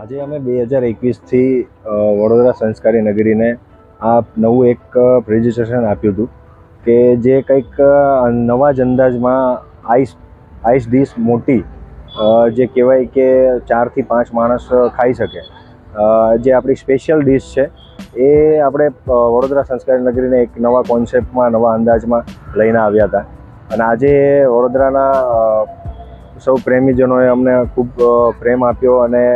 આજે અમે 2021થી વડોદરા સંસ્કારી નગરીને આ નવું એક રજિસ્ટ્રેશન આપ્યું હતું કે જે કંઈક નવા જ અંદાજમાં આઈસ ડીશ મોટી જે કહેવાય કે 4 થી 5 માણસ ખાઈ શકે, જે આપણી સ્પેશિયલ ડીશ છે એ આપણે વડોદરા સંસ્કારી નગરીને એક નવા કોન્સેપ્ટમાં, નવા અંદાજમાં લઈને આવ્યા હતા. અને આજે વડોદરાના સૌ પ્રેમીજનોએ અમને ખૂબ પ્રેમ આપ્યો અને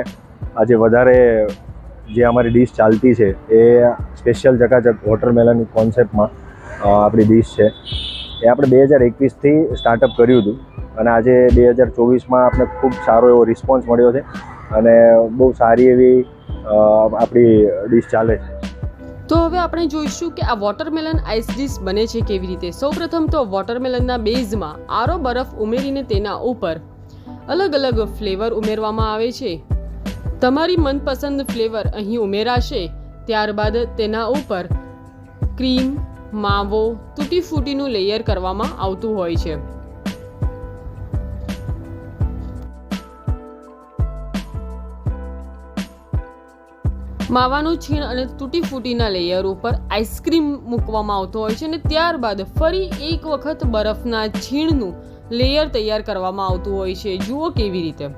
આજે વધારે જે અમારી ડીશ ચાલતી છે એ સ્પેશિયલ ચકાચક વોટરમેલન કોન્સેપ્ટમાં આપણી ડીશ છે. એ આપણે 2021થી સ્ટાર્ટઅપ કર્યું હતું અને આજે 2024માં આપણે ખૂબ સારો એવો રિસ્પોન્સ મળ્યો છે અને બહુ સારી એવી આપણી ડીશ ચાલે છે. તો હવે આપણે જોઈશું કે આ વોટરમેલન આઈસ ડીશ બને છે કેવી રીતે. સૌપ્રથમ તો વોટરમેલનના બેઝમાં આરો બરફ ઉમેરીને તેના ઉપર અલગ અલગ ફ્લેવર ઉમેરવામાં આવે છે. તમારી મનપસંદ ફ્લેવર અહીં ઉમેરાશે. ત્યારબાદ તેના ઉપર ક્રીમ, માવો, તૂટી ફૂટીનું લેયર કરવામાં આવતું હોય છે. માવાનું છીણ અને તૂટી ફૂટીના લેયર ઉપર આઈસ્ક્રીમ મૂકવામાં આવતો હોય છે અને ત્યારબાદ ફરી એક વખત બરફના છીણનું લેયર તૈયાર કરવામાં આવતું હોય છે. જુઓ કેવી રીતે.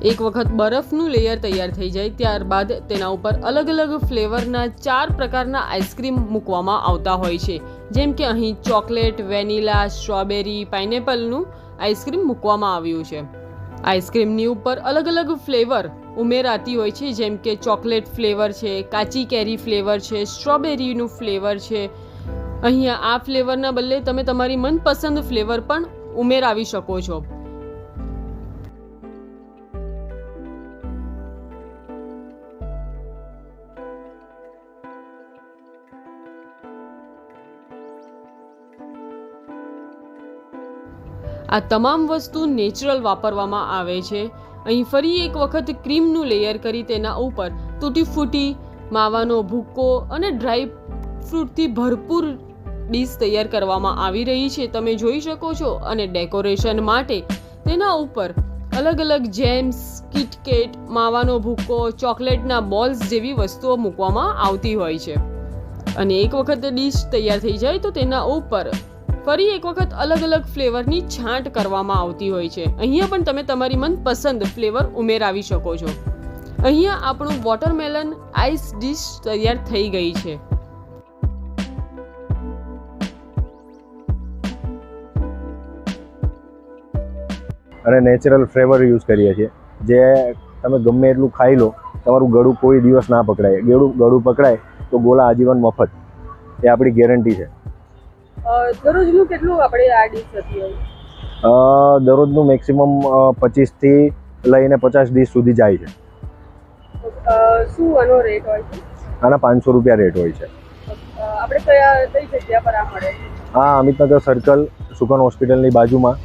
એક વખત બરફનું લેયર તૈયાર થઈ જાય ત્યારબાદ તેના ઉપર અલગ અલગ ફ્લેવરના 4 પ્રકારના આઈસ્ક્રીમ મૂકવામાં આવતા હોય છે. જેમ કે અહીં ચોકલેટ, વેનીલા, સ્ટ્રોબેરી, પાઇનેપલનું આઈસ્ક્રીમ મૂકવામાં આવ્યું છે. આઈસ્ક્રીમની ઉપર અલગ અલગ ફ્લેવર ઉમેરાતી હોય છે, જેમ કે ચોકલેટ ફ્લેવર છે, કાચી કેરી ફ્લેવર છે, સ્ટ્રોબેરીનું ફ્લેવર છે. અહીંયા આ ફ્લેવરના બદલે તમે તમારી મનપસંદ ફ્લેવર પણ ઉમેરાવી શકો છો. આ તમામ વસ્તુ નેચરલ વાપરવામાં આવે છે. અહીં ફરી એક વખત ક્રીમનું લેયર કરી તેના ઉપર તૂટી ફૂટી, માવાનો ભૂક્કો અને ડ્રાય ફ્રૂટથી ભરપૂર ડીશ તૈયાર કરવામાં આવી રહી છે, તમે જોઈ શકો છો. અને ડેકોરેશન માટે તેના ઉપર અલગ અલગ જેમ્સ, કિટકેટ, માવાનો ભૂક્કો, ચોકલેટના બોલ્સ જેવી વસ્તુઓ મૂકવામાં આવતી હોય છે. અને એક વખત ડીશ તૈયાર થઈ જાય તો તેના ઉપર ફરી એક વખત અલગ અલગ ફ્લેવરની છાંટ કરવામાં આવતી હોય છે. અહીંયા પણ તમે તમારી મનપસંદ ફ્લેવર ઉમેરાવી શકો છો. અહીંયા આપણું વોટરમેલન આઈસ ડીશ તૈયાર થઈ ગઈ છે. અને નેચરલ ફ્લેવર યુઝ કરીએ છીએ, જે તમે ગમે એટલું ખાઈ લો, તમારું ગળું કોઈ દિવસ ના પકડાય. ગળું પકડાય તો ગોળા આજીવન મફત, એ આપણી ગેરંટી છે. દરરોજનું કેટલું આપણે આ ડીશ થતી હોય? દરરોજનું મેક્સિમમ 25થી લઈને 50 ડીશ સુધી જાય છે. શું આનો રેટ હોય છે? આના 500 રૂપિયા રેટ હોય છે. આપણે કઈ જગ્યા પર આ મળે? હા, અમિતનગર સર્કલ, સુકન હોસ્પિટલની બાજુમાં